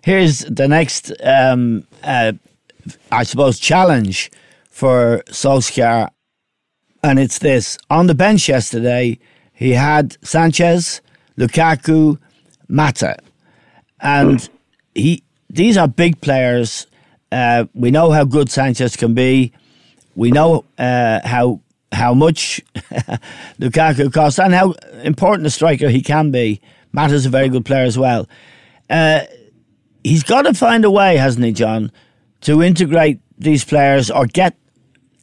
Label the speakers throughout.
Speaker 1: here's the next, I suppose, challenge for Solskjær, and it's this. On the bench yesterday, he had Sanchez, Lukaku, Mata, and these are big players. We know how good Sanchez can be. We know how much Lukaku costs and how important a striker he can be. Mata's a very good player as well. He's got to find a way, hasn't he, John, to integrate these players or get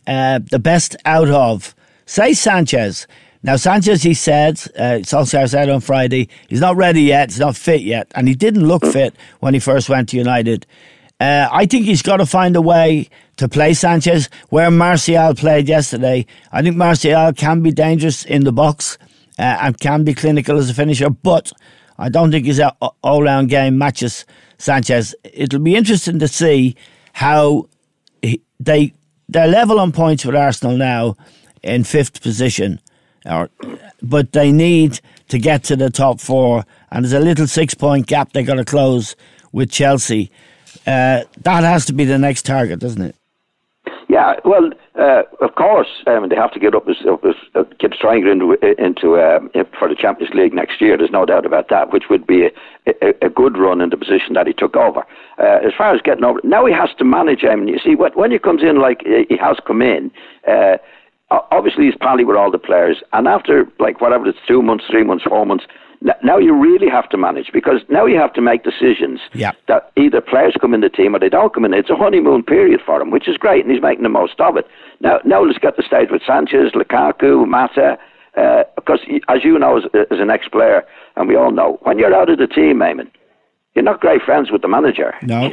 Speaker 1: the best out of, say, Sanchez. Now, Sanchez, he said, Solskjær said on Friday, he's not ready yet, he's not fit yet, and he didn't look fit when he first went to United. I think he's got to find a way to play Sanchez where Martial played yesterday. I think Martial can be dangerous in the box and can be clinical as a finisher, but I don't think his all-round game matches Sanchez. It'll be interesting to see how they're level on points with Arsenal now in 5th position. But they need to get to the top 4, and there's a little 6-point gap they got to close with Chelsea. That has to be the next target, doesn't it?
Speaker 2: Yeah, well, of course, they have to get try and get into for the Champions League next year. There's no doubt about that, which would be a good run in the position that he took over. As far as getting over, now he has to manage. You see, when he comes in like he has come in. Obviously, he's pally with all the players, and after whatever it's 2 months, 3 months, 4 months, now you really have to manage, because now you have to make decisions that either players come in the team or they don't come in. It's a honeymoon period for him, which is great, and he's making the most of it. Now let's get the stage with Sanchez, Lukaku, Mata, because as you know, as an ex-player, and we all know, when you're out of the team, Eamon, you're not great friends with the manager.
Speaker 1: No.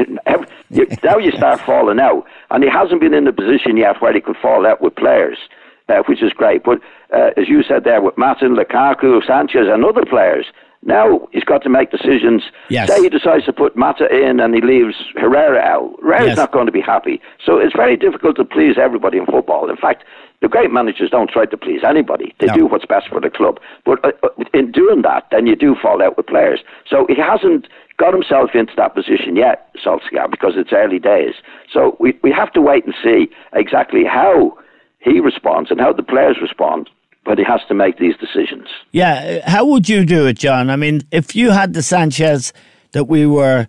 Speaker 2: Now you start falling out, and he hasn't been in the position yet where he could fall out with players. Which is great. But as you said there, with Martin, Lukaku, Sanchez and other players, now he's got to make decisions.
Speaker 1: Yes.
Speaker 2: Say he decides to put Mata in and he leaves Herrera out. Herrera's not going to be happy. So it's very difficult to please everybody in football. In fact, the great managers don't try to please anybody. They do what's best for the club. But in doing that, then you do fall out with players. So he hasn't got himself into that position yet, Solskjær, because it's early days. So we have to wait and see exactly how he responds and how the players respond, but he has to make these decisions.
Speaker 1: Yeah, how would you do it, John? I mean, if you had the Sanchez that we were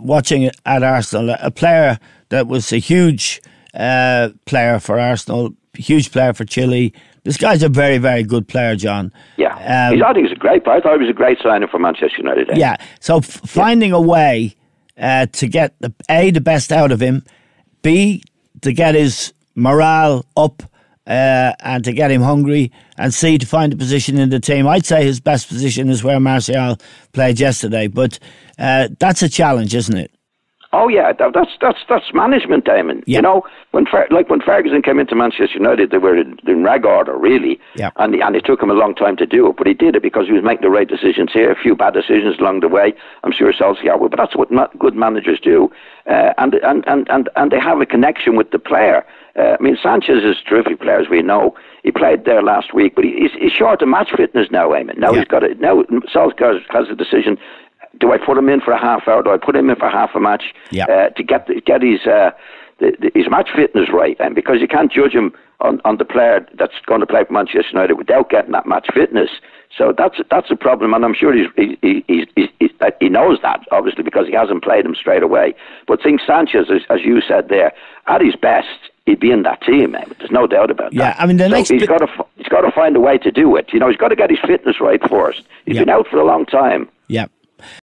Speaker 1: watching at Arsenal, a player that was a huge player for Arsenal, huge player for Chile. This guy's a very, very good player, John.
Speaker 2: Yeah, I think he's a great player. I thought he was a great signing for Manchester United.
Speaker 1: Yeah, so finding a way to get, the best out of him, B, to get his morale up and to get him hungry, and C, to find a position in the team. I'd say his best position is where Martial played yesterday, but that's a challenge, isn't it?
Speaker 2: Oh yeah, that's management, Damon.
Speaker 1: Yeah.
Speaker 2: You know, when Ferguson came into Manchester United, they were in rag order, really, and it took him a long time to do it, but he did it because he was making the right decisions here. A few bad decisions along the way, I'm sure Solskjær will, but that's what good managers do, and they have a connection with the player. I mean, Sanchez is a terrific player, as we know. He played there last week, but he's short of match fitness now, Eamon. Now now Solskjær has a decision. Do I put him in for a half hour? Do I put him in for half a match to get his match fitness right? And because you can't judge him on the player that's going to play for Manchester United without getting that match fitness. So that's a problem, and I'm sure he knows that, obviously, because he hasn't played him straight away. But think Sanchez, as you said there, at his best, he'd be in that team, man. There's no doubt about that.
Speaker 1: Yeah, I mean,
Speaker 2: he's got to find a way to do it. You know, he's got to get his fitness right first. He's been out for a long time.
Speaker 1: Yeah.